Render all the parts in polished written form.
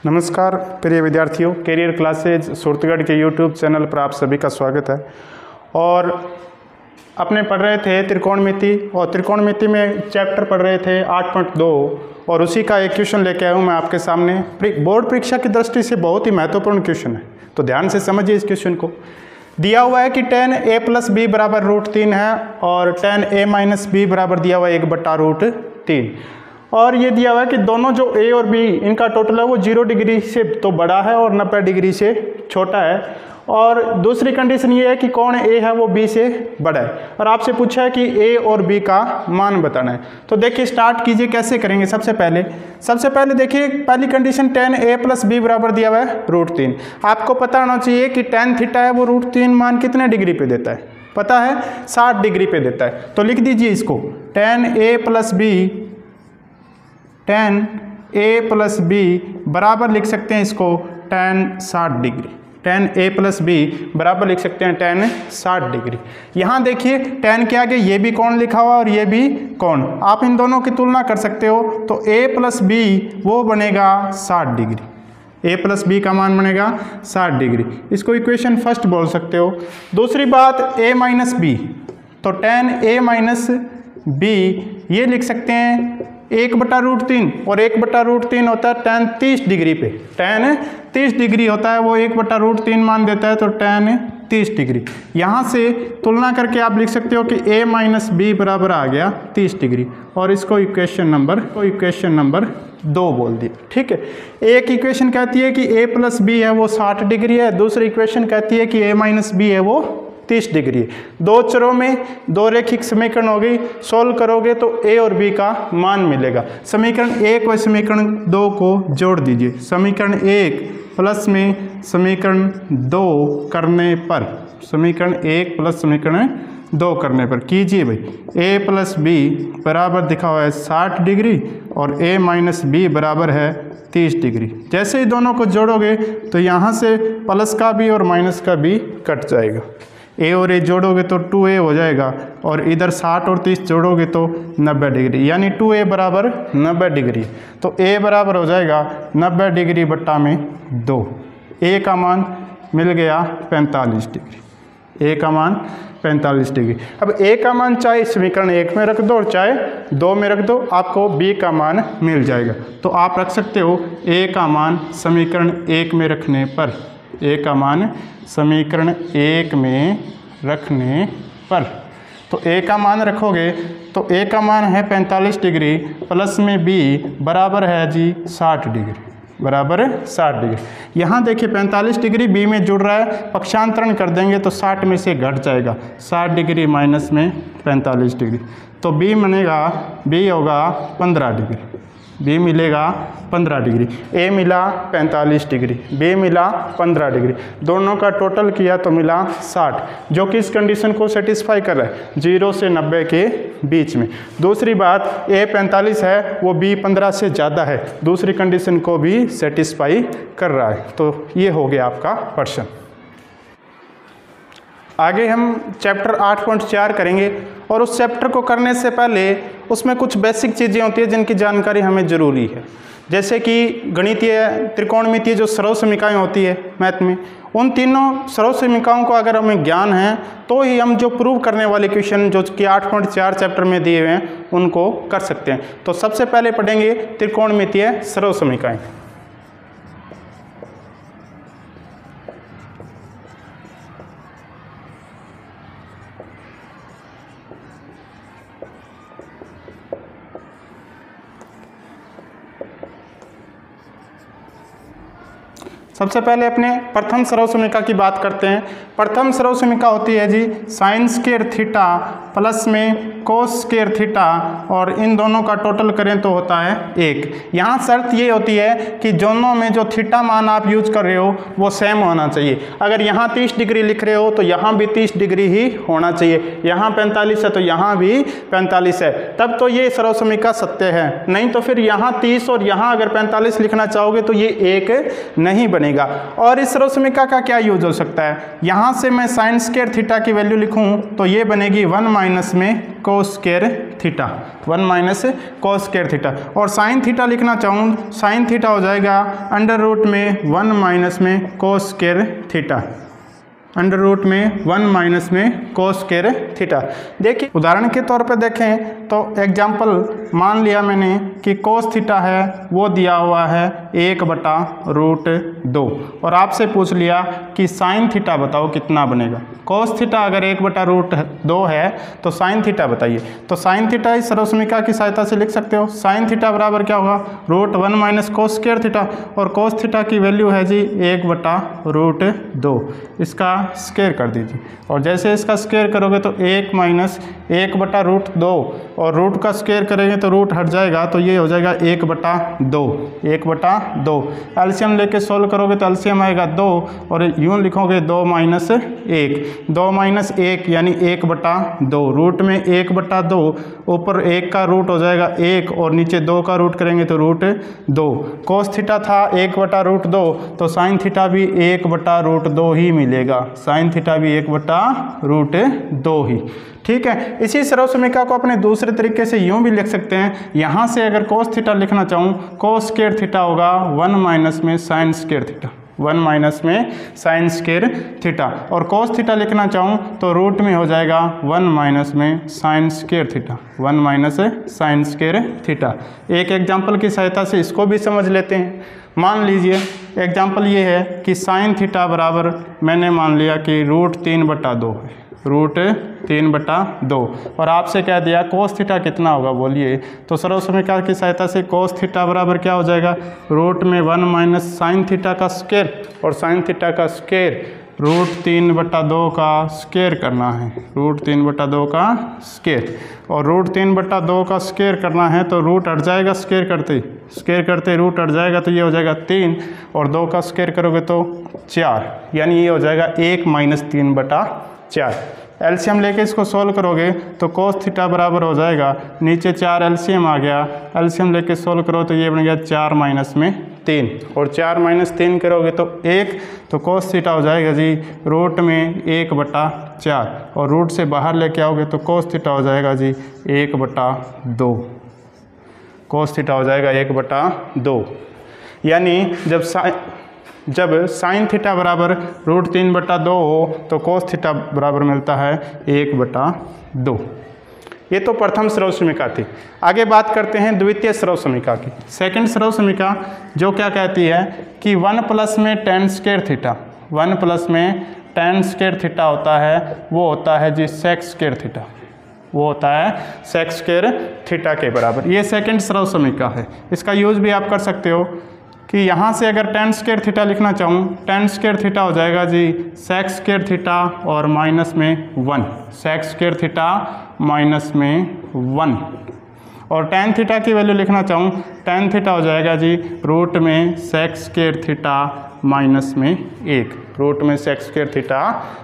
नमस्कार प्रिय विद्यार्थियों, कैरियर क्लासेज सूरतगढ़ के यूट्यूब चैनल पर आप सभी का स्वागत है। और अपने पढ़ रहे थे त्रिकोणमिति, और त्रिकोणमिति में चैप्टर पढ़ रहे थे 8.2 और उसी का एक क्वेश्चन लेके आया हूँ मैं आपके सामने। बोर्ड परीक्षा की दृष्टि से बहुत ही महत्वपूर्ण क्वेश्चन है, तो ध्यान से समझिए इस क्वेश्चन को। दिया हुआ है कि tan a + b बराबर √3 है और tan a - b बराबर दिया हुआ है 1/√3। और ये दिया हुआ है कि दोनों जो a और b इनका टोटल है वो 0 डिग्री से तो बड़ा है और 90 डिग्री से छोटा है। और दूसरी कंडीशन ये है कि कौन a है वो b से बड़ा है। और आपसे पूछा है कि a और b का मान बताना है। तो देखिए स्टार्ट कीजिए, कैसे करेंगे। सबसे पहले देखिए पहली कंडीशन tan a + b बराबर दिया हुआ है √3। आपको पता होना चाहिए कि tan थीटा है वो √3 मान कितने डिग्री पे देता है, पता है 60 डिग्री पे देता है। तो लिख दीजिए इसको tan a + b बराबर लिख सकते हैं इसको tan 60 degree. tan a + b बराबर लिख सकते हैं tan 60 डिग्री। यहाँ देखिए tan के आगे ये भी कोण लिखा हुआ और ये भी कोण, आप इन दोनों की तुलना कर सकते हो। तो a + b वो बनेगा 60 डिग्री। a + b का मान बनेगा 60 डिग्री। इसको इक्वेशन फर्स्ट बोल सकते हो। दूसरी बात a - b, तो tan a - b ये लिख सकते हैं 1/√3 और 1/√3 होता है tan 30 डिग्री पे। tan 30 डिग्री होता है वो 1/√3 मान देता है, तो tan 30 डिग्री। यहाँ से तुलना करके आप लिख सकते हो कि a - b बराबर आ गया 30 डिग्री। और इसको इक्वेशन नंबर 2 बोल दिया। ठीक है, एक इक्वेशन कहती है कि a + b है वो 60 डिग्री है, दूसरी इक्वेशन कहती है कि a - b है वो 30 डिग्री। दो चरों में दो रेखिक समीकरण हो गई, सोल्व करोगे तो a और b का मान मिलेगा। समीकरण 1 और समीकरण 2 को जोड़ दीजिए। समीकरण 1 प्लस में समीकरण 2 करने पर, समीकरण 1 प्लस समीकरण 2 करने पर कीजिए भाई। a + b बराबर दिखा हुआ है 60 डिग्री और a - b बराबर है 30 डिग्री। जैसे ही दोनों को जोड़ोगे तो यहाँ से प्लस का भी और माइनस का भी कट जाएगा। a और a जोड़ोगे तो 2a हो जाएगा और इधर 60 और 30 जोड़ोगे तो 90 डिग्री, यानी 2a बराबर 90 डिग्री। तो a बराबर हो जाएगा 90 डिग्री बट्टा में 2। a का मान मिल गया 45 डिग्री। a का मान 45 डिग्री। अब a का मान चाहे समीकरण 1 में रख दो और चाहे 2 में रख दो, आपको b का मान मिल जाएगा। तो आप रख सकते हो a का मान समीकरण 1 में रखने पर, a का मान समीकरण 1 में रखने पर, तो a का मान रखोगे तो a का मान है 45 डिग्री प्लस में b बराबर है जी 60 डिग्री, बराबर 60 डिग्री। यहाँ देखिए 45 डिग्री b में जुड़ रहा है, पक्षांतरण कर देंगे तो 60 में से घट जाएगा, 60 डिग्री माइनस में 45 डिग्री। तो b बनेगा, b होगा 15 डिग्री, b मिलेगा 15 डिग्री। a मिला 45 डिग्री, b मिला 15 डिग्री, दोनों का टोटल किया तो मिला 60, जो कि इस कंडीशन को सेटिस्फाई कर रहा है 0 से 90 के बीच में। दूसरी बात, a 45 है वो b 15 से ज़्यादा है, दूसरी कंडीशन को भी सेटिस्फाई कर रहा है। तो ये हो गया आपका प्रश्न। आगे हम चैप्टर 8.4 करेंगे और उस चैप्टर को करने से पहले उसमें कुछ बेसिक चीज़ें होती है जिनकी जानकारी हमें ज़रूरी है। जैसे कि गणितीय, त्रिकोणमितीय जो सरल समीकरण होती है मैथ में, उन तीनों सरल समीकरणों को अगर हमें ज्ञान है तो ही हम जो प्रूव करने वाले क्वेश्चन जो कि 8.4 चैप्टर में दिए हुए हैं उनको कर सकते हैं। तो सबसे पहले पढ़ेंगे त्रिकोणमितीय सरल समीकरण। सबसे पहले अपने प्रथम सरल समीकरण की बात करते हैं। प्रथम सरल समीकरण होती है जी sin² थीटा प्लस में cos² थीटा और इन दोनों का टोटल करें तो होता है 1। यहाँ शर्त ये होती है कि दोनों में जो थीटा मान आप यूज कर रहे हो वो सेम होना चाहिए। अगर यहाँ 30 डिग्री लिख रहे हो तो यहाँ भी 30 डिग्री ही होना चाहिए, यहाँ 45 है तो यहाँ भी 45 है, तब तो ये सरल समीकरण सत्य है। नहीं तो फिर यहाँ 30 और यहाँ अगर 45 लिखना चाहोगे तो ये एक नहीं बनेगा। बनेगा। और इस सर्वसमीका का क्या यूज हो सकता है, यहाँ से मैं साइन स्क्वायर थीटा की वैल्यू लिखूँ तो ये बनेगी 1 माइनस में कोस स्क्वायर थीटा, 1 माइनस कोस स्क्वायर थीटा। और साइन थीटा लिखना चाहूँ, साइन थीटा हो जाएगा अंडर रूट में 1 माइनस में cos square theta, under root में 1 माइनस में कोस स्क्वायर थीटा। देखिए उदाहरण के तौर पे देखें तो एग्जाम्पल मान लिया मैंने कि कोस थीटा है वो दिया हुआ है 1/√2 और आपसे पूछ लिया कि साइन थीटा बताओ कितना बनेगा। कोस थीटा अगर 1/√2 है तो साइन थीटा बताइए। तो साइन थीटा इस सर्वसमीका की सहायता से लिख सकते हो। साइन थीटा बराबर क्या होगा, √1 माइनस कोस स्क्वायर थीटा, और कोस थीटा की वैल्यू है जी 1/√2, इसका स्क्वायर कर दीजिए। और जैसे इसका स्क्वायर करोगे तो 1 माइनस 1/√2 और रूट का स्क्वायर करेंगे तो रूट हट जाएगा तो ये हो जाएगा 1/2, 1/2। एलसीएम लेके सोल्व करोगे तो एलसीएम आएगा 2 और यूँ लिखोगे 2 माइनस 1, 2 माइनस 1 यानी 1/2। रूट में 1/2, ऊपर 1 का रूट हो जाएगा 1 और नीचे 2 का रूट करेंगे तो √2। कोस थीटा था 1/√2 तो साइन थीटा भी 1/√2 ही मिलेगा, साइन थीटा भी 1/√2 ही। ठीक है, इसी सर्वसमीका को अपने दूसरे तरीके से यूं भी लिख सकते हैं। यहाँ से अगर कोस थीटा लिखना चाहूँ, कोस स्क्वायर थीटा होगा 1 माइनस में साइन स्क्वायर थीटा, 1 माइनस में साइन स्क्वायर थीटा। और कोस थीटा लिखना चाहूँ तो रूट में हो जाएगा 1 माइनस में sign square theta, 1 minus sign square theta. एक एग्जाम्पल की सहायता से इसको भी समझ लेते हैं। मान लीजिए एग्जाम्पल ये है कि साइन थीटा बराबर मैंने मान लिया कि √3/2 है, √3/2 और आपसे कह दिया कोस थीटा कितना होगा बोलिए। तो सर्वसमीका की सहायता से कोस थीटा बराबर क्या हो जाएगा, रूट में 1 माइनस साइन थीटा का स्क्वायर और साइन थीटा का स्क्वायर √3/2 का स्क्वायर करना है, √3/2 का स्क्वायर। और √3/2 का स्क्वायर करना है तो रूट हट जाएगा, स्क्वायर करते रूट हट जाएगा तो ये हो जाएगा 3 और 2 का स्क्वायर करोगे तो 4, यानी ये हो जाएगा 1 माइनस 3/4। एलसीएम लेके इसको सोल्व करोगे तो कोस थीटा बराबर हो जाएगा, नीचे 4 एलसीएम आ गया, एलसीएम लेके सोल्व करो तो ये बन गया 4 माइनस में 3 और 4 माइनस 3 करोगे तो 1, तो कोस थीटा हो जाएगा जी रूट में 1/4 और रूट से बाहर लेके आओगे तो कोस थीटा हो जाएगा जी 1/2, कोस थीटा हो जाएगा 1/2। यानी जब साइन थीटा बराबर √3/2 हो तो कोस थीटा बराबर मिलता है 1/2। ये तो प्रथम सर्वसमीका थी। आगे बात करते हैं द्वितीय सर्वसमीका की। सेकंड सर्वसमीका जो क्या कहती है कि 1 प्लस में tan स्क्वायर थीटा, 1 प्लस में tan स्क्वायर थीटा होता है, वो होता है जी sec स्क्वायर थीटा, वो होता है sec स्क्वायर थीटा के बराबर। ये सेकंड सर्वसमीका है। इसका यूज भी आप कर सकते हो कि यहाँ से अगर tan स्क्वायर थीटा लिखना चाहूँ, tan स्क्वायर थीटा हो जाएगा जी sec स्क्वायर थीटा और माइनस में 1, sec स्क्वायर थीटा माइनस में 1। और tan थीटा की वैल्यू लिखना चाहूँ, tan थीटा हो जाएगा जी रूट में sec स्क्वायर थीटा माइनस में 1, रूट में sec स्क्वायर थीटा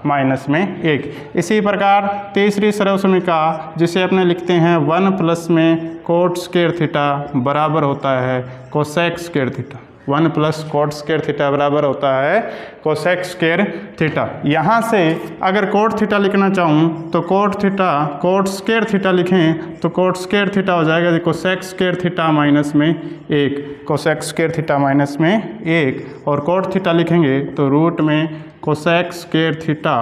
माइनस में 1। इसी प्रकार तीसरी सर्वसमीका जिसे अपने लिखते हैं 1 प्लस में कोट स्क्वायर थीटा बराबर होता है cosec square theta, 1 plus coat square theta बराबर होता है कोसेक स्क्वायर थीटा। यहाँ से अगर कोट थीटा लिखना चाहूँ तो कोट स्क्वायर थीटा लिखें तो कोट स्क्वायर थीटा हो जाएगा कोसेक स्क्वायर थीटा माइनस में 1, कोसेक स्क्वायर थीटा माइनस में 1। और कोट थीटा लिखेंगे तो रूट में कोसेक स्क्वायर थीटा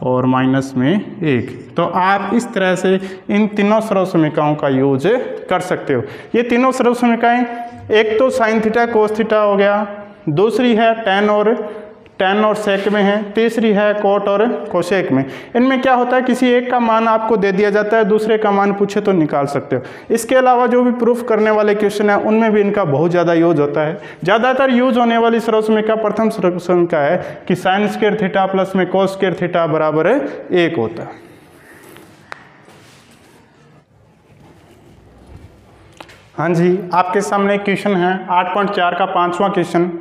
और माइनस में 1। तो आप इस तरह से इन तीनों सर्वसमीकाओं का यूज कर सकते हो। ये तीनों सर्वसमीकाएं, एक तो साइन थीटा कोस थीटा हो गया, दूसरी है tan और सेक में है, तीसरी है कोट और कोसेक में। इनमें क्या होता है, किसी एक का मान आपको दे दिया जाता है, दूसरे का मान पूछे तो निकाल सकते हो। इसके अलावा जो भी प्रूफ करने वाले क्वेश्चन है उनमें भी इनका बहुत ज़्यादा यूज होता है। ज़्यादातर यूज होने वाली सर्वसमीका प्रथम सर्वसमीका है कि साइन स्क्वायर थीटा प्लस में कोस स्क्वायर थीटा बराबर 1 होता है। हाँ जी, आपके सामने क्वेश्चन है 8.4 का 5वां क्वेश्चन।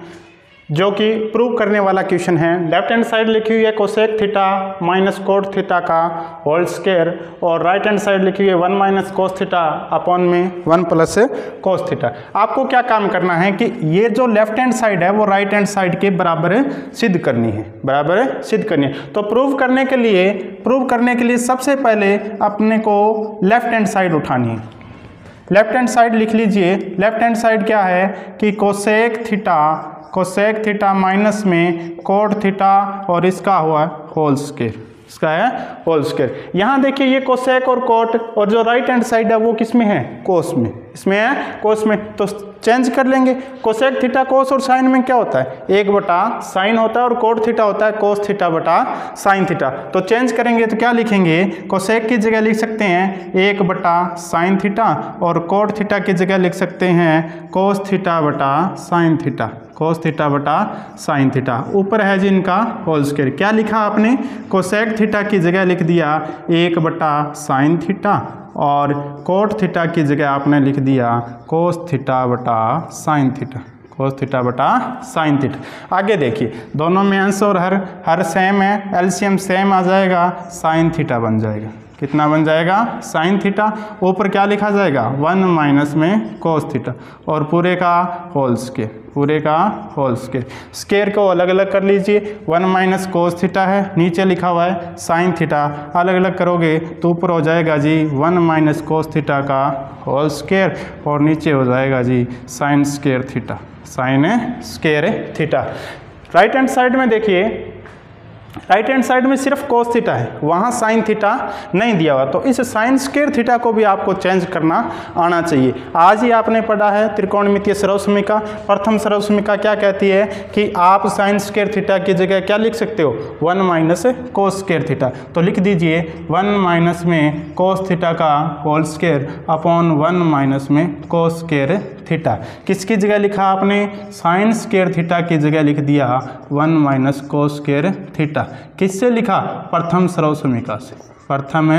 जो कि प्रूव करने वाला क्वेश्चन है। लेफ्ट हैंड साइड लिखी हुई है cosec theta minus cot theta का होल स्क्वायर और राइट हैंड साइड लिखी हुई है 1 माइनस कोस थीटा अपॉन में 1 प्लस कोस थीटा। आपको क्या काम करना है कि ये जो लेफ्ट हैंड साइड है वो राइट हैंड साइड के बराबर सिद्ध करनी है, बराबर सिद्ध करनी है। तो प्रूव करने के लिए सबसे पहले अपने को लेफ्ट हैंड साइड उठानी है। लेफ्ट हैंड साइड लिख लीजिए। लेफ्ट हैंड साइड क्या है कि कोसेक थीटा माइनस में कोट थीटा और इसका हुआ होल स्क्वायर, इसका है होल स्क्वायर। यहाँ देखिए ये कोसेक और कोट और जो राइट हैंड साइड है वो किस में है, कोस में, इसमें है कोस में। तो चेंज कर लेंगे। कोसेक थीटा कोस और साइन में क्या होता है, 1 बटा साइन होता है और कोट थीटा होता है कोस थीटा बटा साइन थीटा। तो चेंज करेंगे तो क्या लिखेंगे, कोसेक की जगह लिख सकते हैं 1 बटा साइन थीटा और कोट थीटा की जगह लिख सकते हैं कोस थीटा बटा साइन थीटा, कोस थीटा बटा साइन थीटा। ऊपर है जी इनका होल स्क्वायर। क्या लिखा आपने, कोसेक थीटा की जगह लिख दिया 1 बटा साइन थीटा और कोट थीटा की जगह आपने लिख दिया कोस थीटा बटा साइन थीटा, कोस थीटा बटा साइन थीटा। आगे देखिए दोनों में अंश और हर सेम है, एलसीएम सेम आ जाएगा, साइन थीटा बन जाएगा। कितना बन जाएगा, साइन थीटा। ऊपर क्या लिखा जाएगा 1 माइनस में कोस थीटा और पूरे का होल स्क्वायर, पूरे का होल स्क्वायर। स्क्वायर को अलग अलग कर लीजिए। 1 माइनस कोस थीटा है, नीचे लिखा हुआ है साइन थीटा, अलग अलग करोगे तो ऊपर हो जाएगा जी 1 माइनस कोस थीटा का होल स्क्वायर और नीचे हो जाएगा जी sine square theta, sine square theta. Right hand side में देखिए, राइट हैंड साइड में सिर्फ कोस थीटा है, वहाँ साइन थीटा नहीं दिया हुआ। तो इस साइन स्क्वायर थीटा को भी आपको चेंज करना आना चाहिए। आज ही आपने पढ़ा है त्रिकोणमितीय सर्वसमीका। प्रथम सर्वसमीका क्या कहती है कि आप साइन स्क्वायर थीटा की जगह क्या लिख सकते हो, 1 माइनस कोस स्क्वायर थीटा। तो लिख दीजिए 1 माइनस में कोस थीटा का होल स्क्वायर अपॉन 1 माइनस में कोस स्क्वायर थीटा। किसकी जगह लिखा आपने, साइन स्क्वायर थीटा की जगह लिख दिया 1 माइनस कोस स्क्वायर थीटा। किससे लिखा, प्रथम सर्वसमीका से। प्रथम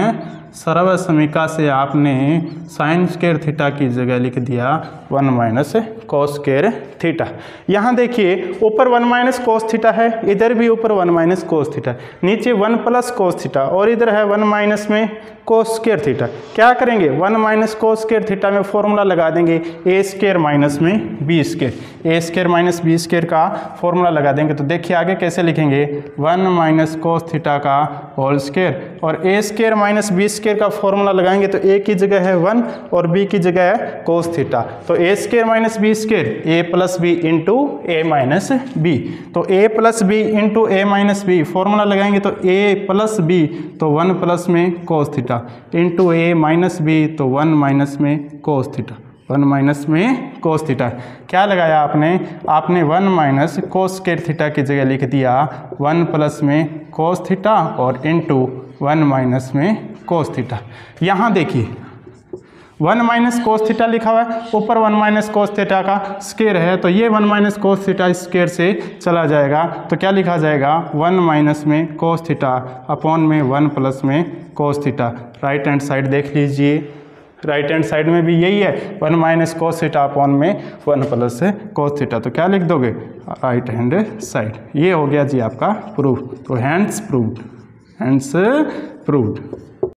सर्वसमीका से आपने साइन स्क्वायर थीटा की जगह लिख दिया 1 माइनस कोस स्क्वायर थीटा। यहाँ देखिए ऊपर 1 माइनस कोस थीटा है, इधर भी ऊपर 1 माइनस कोस थीटा, नीचे 1 प्लस कोस थीटा और इधर है 1 माइनस में कोस स्क्वायर थीटा। क्या करेंगे, 1 माइनस कोस स्क्वायर थीटा में फॉर्मूला लगा देंगे ए स्क्वायर माइनस में बी स्क्वायर, ए स्क्वायर माइनस बी स्क्वायर का फॉर्मूला लगा देंगे। तो देखिए आगे कैसे लिखेंगे, 1 माइनस कोस थीटा का होल स्क्वायर और ए स्क्वायर माइनस बी स्क्वायर का फॉर्मूला लगाएंगे तो ए की जगह है 1 और बी की जगह है कोस थीटा। तो ए स्क्वायर माइनस बी स्क्वायर ए प्लस बी इंटू ए माइनस बी। तो ए प्लस बी इंटू ए माइनस बी फॉर्मूला लगाएंगे तो ए प्लस बी तो 1 प्लस में कोस थीटा इंटू ए माइनस बी तो 1 माइनस में कोस थीटा, 1 माइनस में कोस थीटा। क्या लगाया आपने 1 माइनस कोस स्क्वायर थीटा की जगह लिख दिया 1 प्लस में कोस थीटा और इंटू 1 माइनस में कोस थीटा। यहाँ देखिए 1 माइनस कोस थीटा लिखा हुआ है, ऊपर 1 माइनस कोस थीटा का स्क्वायर है तो ये 1 माइनस कोस थीटा स्क्वायर से चला जाएगा। तो क्या लिखा जाएगा 1 माइनस में कोस थीटा अपॉन में 1 प्लस में cos theta. Right hand side देख लीजिए, राइट हैंड साइड में भी यही है 1 माइनस कोस थीटा अपॉन में 1 प्लस कोस थीटा। तो क्या लिख दोगे, राइट हैंड साइड। ये हो गया जी आपका प्रूफ। तो हैंड्स प्रूव्ड, हैंड्स प्रूव्ड।